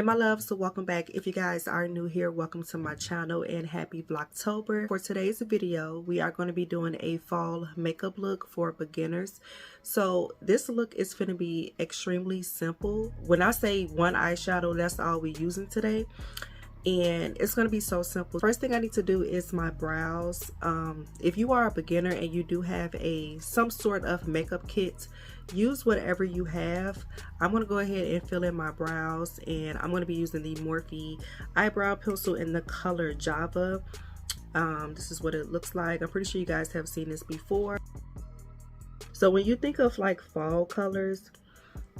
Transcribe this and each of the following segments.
Hey my loves, so welcome back. If you guys are new here, welcome to my channel and happy Vlogtober. For today's video, we are going to be doing a fall makeup look for beginners. So this look is going to be extremely simple. When I say one eyeshadow, that's all we're using today. And it's going to be so simple. First thing I need to do is my brows. If you are a beginner and you do have some sort of makeup kit, use whatever you have. I'm going to go ahead and fill in my brows, and I'm going to be using the Morphe eyebrow pencil in the color Java. This is what it looks like. I'm pretty sure you guys have seen this before. So when you think of like fall colors,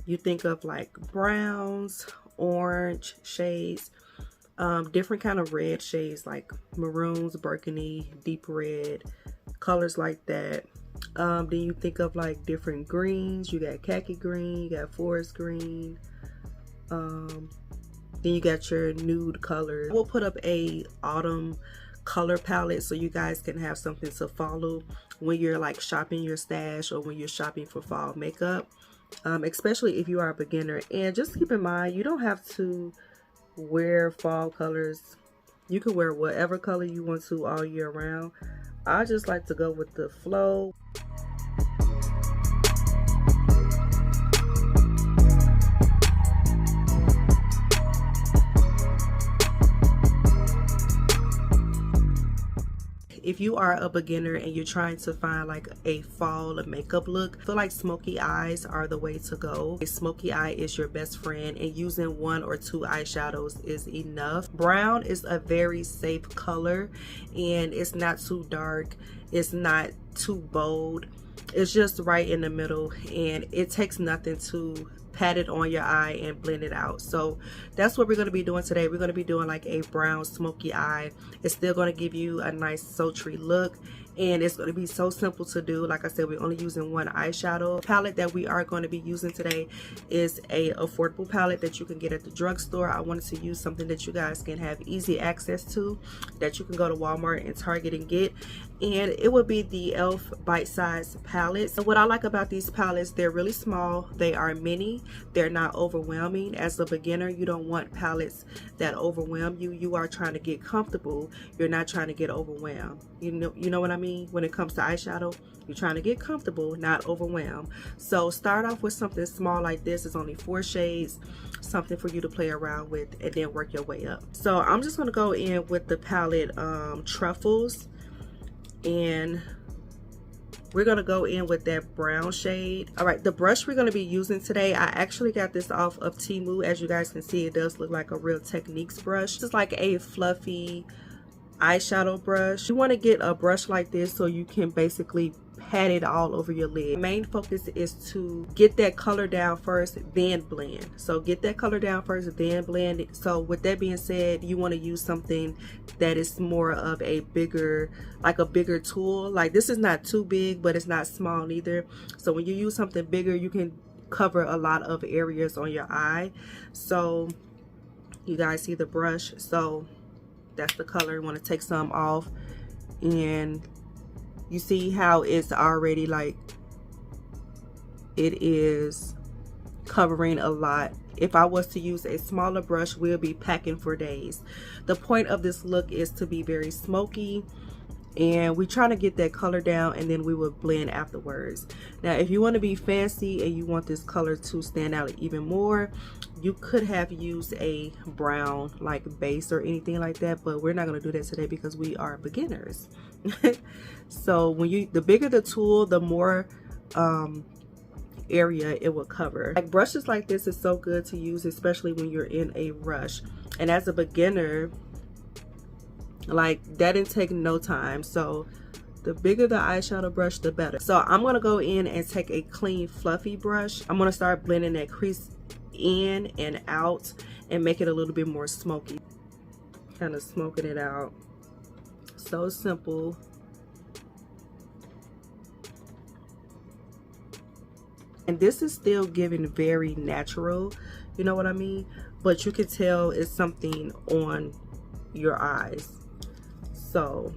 you think of like browns, orange shades, different kind of red shades like maroons, burgundy, deep red, colors like that. Then you think of like different greens. You got khaki green, you got forest green, then you got your nude colors. We'll put up a autumn color palette so you guys can have something to follow when you're like shopping your stash or when you're shopping for fall makeup, especially if you are a beginner. And just keep in mind, you don't have to wear fall colors. You can wear whatever color you want to all year round. I just like to go with the flow. If you are a beginner and you're trying to find like a fall makeup look, I feel like smoky eyes are the way to go. A smoky eye is your best friend, and using one or two eyeshadows is enough. Brown is a very safe color, and it's not too dark, it's not too bold, it's just right in the middle, and it takes nothing to pat it on your eye and blend it out. So that's what we're going to be doing today. We're going to be doing like a brown smoky eye. It's still going to give you a nice sultry look, and it's going to be so simple to do. Like I said, we're only using one eyeshadow. The palette that we are going to be using today is a affordable palette that you can get at the drugstore. I wanted to use something that you guys can have easy access to, that you can go to Walmart and Target and get, and it would be the e.l.f. bite-size palettes. And what I like about these palettes, they're really small, they are mini, they're not overwhelming. As a beginner, you don't want palettes that overwhelm you. You are trying to get comfortable, you're not trying to get overwhelmed. You know what I mean? When it comes to eyeshadow, you're trying to get comfortable, not overwhelmed. So start off with something small like this. It's only 4 shades, something for you to play around with, and then work your way up. So I'm just going to go in with the palette Truffles, and we're going to go in with that brown shade. All right, the brush we're going to be using today, I actually got this off of Temu. As you guys can see, it does look like a Real Techniques brush. This is like a fluffy eyeshadow brush. You want to get a brush like this so you can basically pat it all over your lid. Main focus is to get that color down first, then blend. So get that color down first, then blend it. So with that being said, you want to use something that is more of a bigger, like a bigger tool. Like this is not too big, but it's not small neither. So when you use something bigger, you can cover a lot of areas on your eye. So you guys see the brush. So that's the color. You want to take some off, and you see how it's already like it is covering a lot. If I was to use a smaller brush, we'll be packing for days. The point of this look is to be very smoky, and we're trying to get that color down, and then we will blend afterwards. Now if you want to be fancy and you want this color to stand out even more, you could have used a brown like base or anything like that, but we're not going to do that today because we are beginners. So when the bigger the tool, the more area it will cover. Like brushes like this is so good to use, especially when you're in a rush. And as a beginner, like that didn't take no time. So the bigger the eyeshadow brush, the better. So I'm going to go in and take a clean fluffy brush. I'm going to start blending that crease in and out and make it a little bit more smoky. Kind of smoking it out. So simple. And this is still giving very natural, you know what I mean? But you can tell it's something on your eyes. So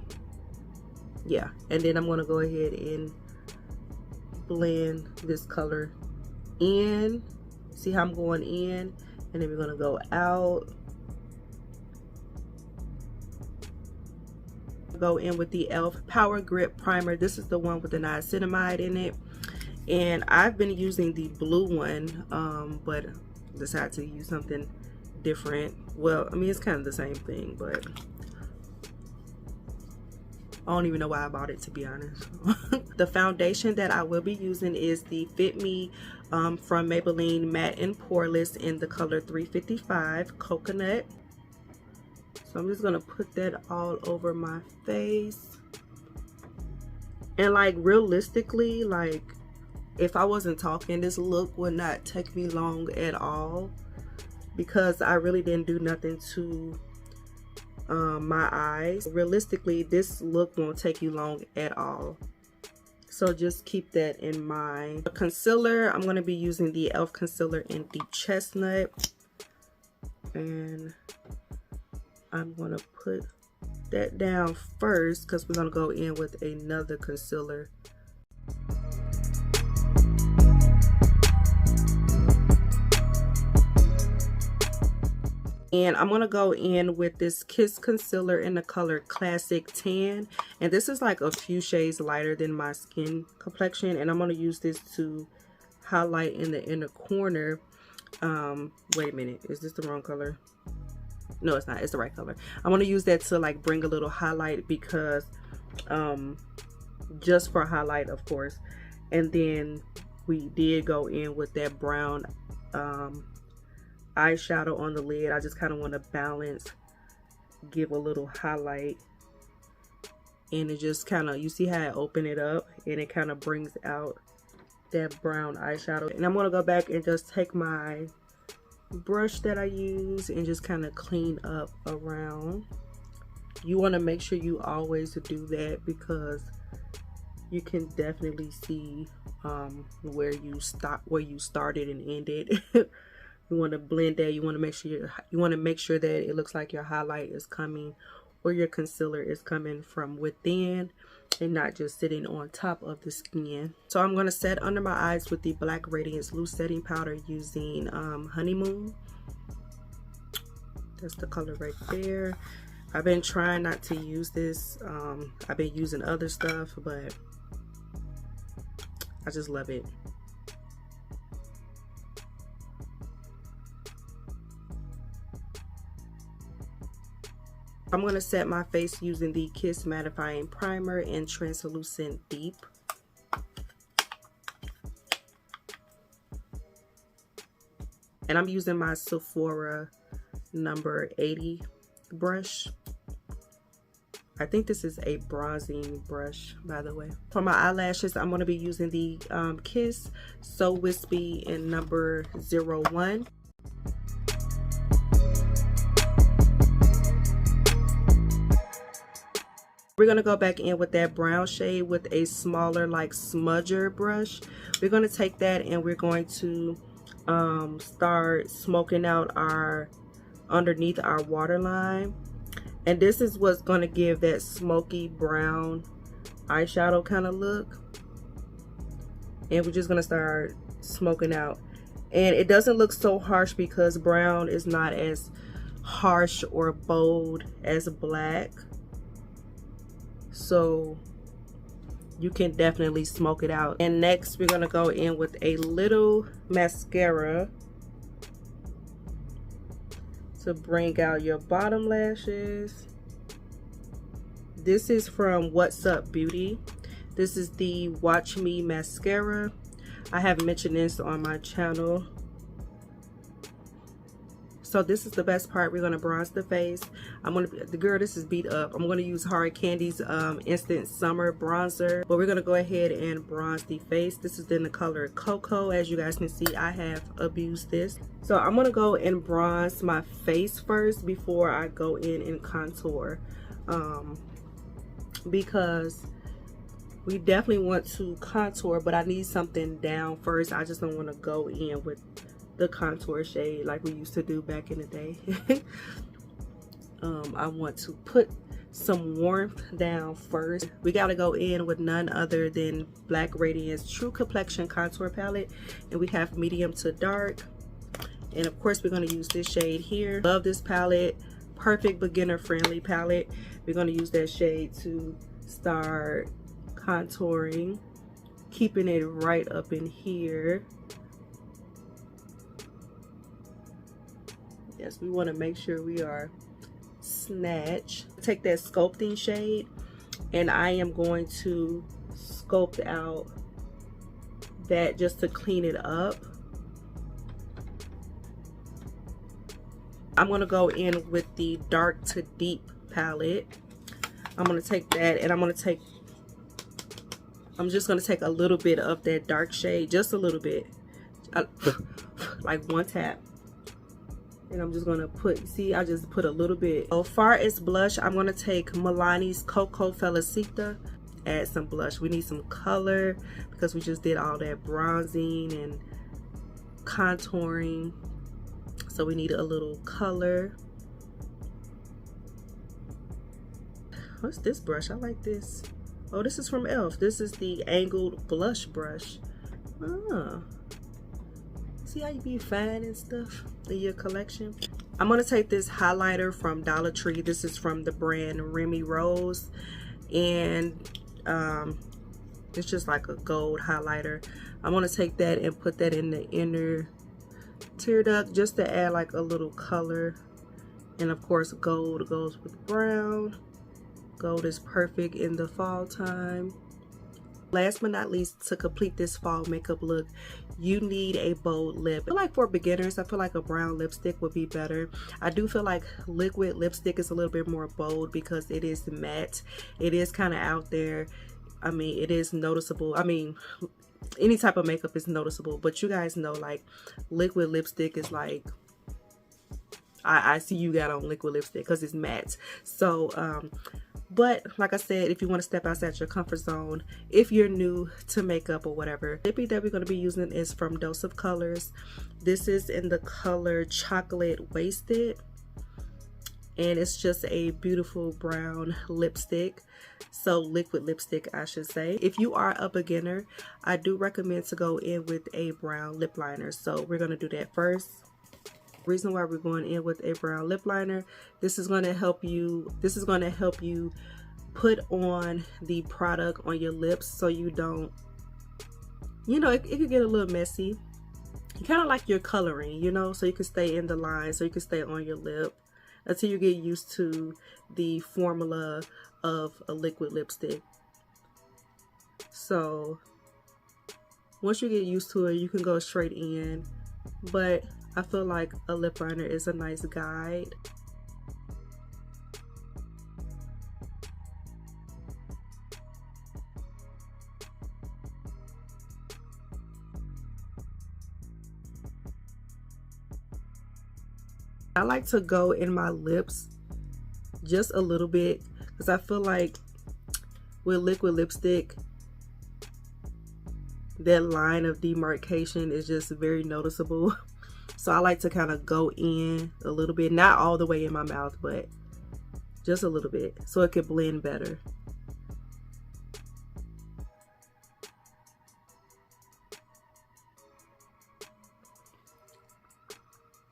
yeah, and then I'm going to go ahead and blend this color in. See how I'm going in And then we're gonna go out. Go in with the e.l.f. Power Grip Primer. This is the one with the niacinamide in it. And I've been using the blue one, but decided to use something different. Well, I mean, it's kind of the same thing, but I don't even know why I bought it, to be honest. The foundation that I will be using is the Fit Me from Maybelline Matte and Poreless in the color 355 Coconut. So I'm just gonna put that all over my face. And like realistically, like if I wasn't talking, this look would not take me long at all, because I really didn't do nothing to my eyes. Realistically, this look won't take you long at all, so just keep that in mind. The concealer, I'm going to be using the e.l.f. concealer in Deep Chestnut, and I'm going to put that down first because we're going to go in with another concealer. And I'm going to go in with this Kiss concealer in the color Classic Tan. And this is like a few shades lighter than my skin complexion. And I'm going to use this to highlight in the inner corner. Wait a minute. Is this the wrong color? No, it's not. It's the right color. I'm going to use that to like bring a little highlight, because just for highlight, of course. And then we did go in with that brown eyeshadow on the lid. I just kind of want to balance, give a little highlight, and it just kind of, you see how I open it up and it kind of brings out that brown eyeshadow. And I'm going to go back and just take my brush that I use and just kind of clean up around. You want to make sure you always do that, because you can definitely see where you started and ended. You want to blend that. You want to make sure that it looks like your highlight is coming, or your concealer is coming from within and not just sitting on top of the skin. So I'm going to set under my eyes with the Black Radiance Loose Setting Powder using Honeymoon. That's the color right there. I've been trying not to use this. I've been using other stuff, but I just love it. I'm going to set my face using the Kiss Mattifying Primer in Translucent Deep. And I'm using my Sephora number 80 brush. I think this is a bronzing brush, by the way. For my eyelashes, I'm going to be using the Kiss So Wispy in number 01. We're going to go back in with that brown shade with a smaller like smudger brush. We're going to take that and we're going to start smoking out our underneath our waterline. And this is what's going to give that smoky brown eyeshadow kind of look. And we're just going to start smoking out. And it doesn't look so harsh because brown is not as harsh or bold as black. So you can definitely smoke it out. And next we're going to go in with a little mascara to bring out your bottom lashes. This is from What's Up Beauty. This is the Watch Me mascara. I have mentioned this on my channel. So this is the best part. We're going to bronze the face. This is beat up. I'm going to use Hard Candy's Instant Summer Bronzer. But we're going to go ahead and bronze the face. This is in the color Cocoa. As you guys can see, I have abused this. So I'm going to go and bronze my face first before I go in and contour. Because we definitely want to contour, but I need something down first. I just don't want to go in with the contour shade like we used to do back in the day. I want to put some warmth down first. We got to go in with none other than Black Radiance True Complexion Contour Palette, and we have medium to dark. And of course we're going to use this shade here. Love this palette. Perfect beginner friendly palette. We're going to use that shade to start contouring, keeping it right up in here. Yes, we want to make sure we are snatch. Take that sculpting shade and I am going to sculpt out that just to clean it up. I'm going to go in with the dark to deep palette. I'm going to take that and I'm just going to take a little bit of that dark shade, just a little bit, like one tap. And I'm just going to put, see, I just put a little bit. So far as blush, I'm going to take Milani's Cocoa Felicita. Add some blush. We need some color because we just did all that bronzing and contouring. So we need a little color. What's this brush? I like this. Oh, this is from e.l.f. This is the angled blush brush. Ah. See how you be fine and stuff in your collection? I'm going to take this highlighter from Dollar Tree. This is from the brand Remy Rose. And it's just like a gold highlighter. I'm going to take that and put that in the inner tear duct just to add like a little color. And of course gold goes with brown. Gold is perfect in the fall time. Last but not least, to complete this fall makeup look, you need a bold lip. I feel like for beginners, I feel like a brown lipstick would be better. I do feel like liquid lipstick is a little bit more bold because it is matte. It is kind of out there. I mean, it is noticeable. I mean, any type of makeup is noticeable, but you guys know like liquid lipstick is like, I see you got on liquid lipstick because it's matte. So but like I said, if you want to step outside your comfort zone, if you're new to makeup or whatever, the lip that we're going to be using is from Dose of Colors. This is in the color Chocolate Wasted, and it's just a beautiful brown lipstick. So liquid lipstick, I should say. If you are a beginner, I do recommend to go in with a brown lip liner. So we're going to do that first. Reason why we're going in with a brown lip liner, this is going to help you put on the product on your lips so you don't, you know, it could get a little messy. Kind of like your coloring, you know, so you can stay in the line, so you can stay on your lip until you get used to the formula of a liquid lipstick. So once you get used to it, you can go straight in, but I feel like a lip liner is a nice guide. I like to go in my lips just a little bit because I feel like with liquid lipstick, that line of demarcation is just very noticeable. So I like to kind of go in a little bit, not all the way in my mouth, but just a little bit so it can blend better.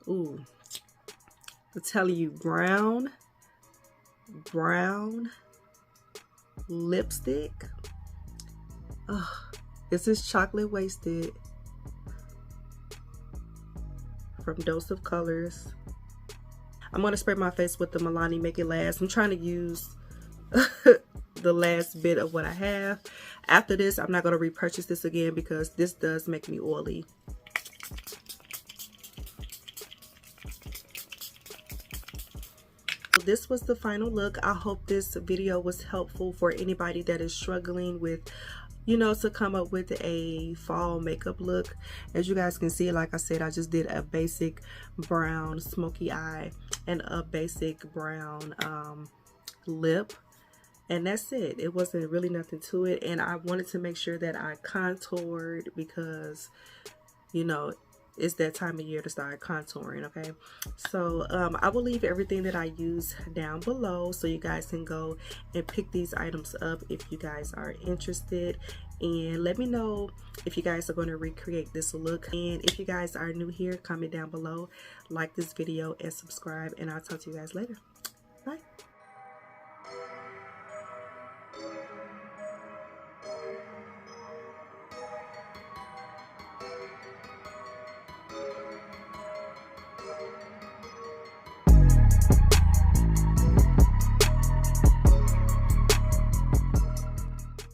Ooh, I'm telling you, brown lipstick. Oh, this is Chocolate Wasted from Dose of Colors. I'm going to spray my face with the Milani Make It Last. I'm trying to use the last bit of what I have. After this, I'm not going to repurchase this again because this does make me oily. So this was the final look. I hope this video was helpful for anybody that is struggling with, you know, to come up with a fall makeup look. As you guys can see, like I said, I just did a basic brown smoky eye and a basic brown lip, and that's it. It wasn't really nothing to it, and I wanted to make sure that I contoured because, you know, it's that time of year to start contouring. Okay, so I will leave everything that I use down below so you guys can go and pick these items up if you guys are interested, and let me know if you guys are going to recreate this look. And if you guys are new here, comment down below, like this video and subscribe, and I'll talk to you guys later. Bye.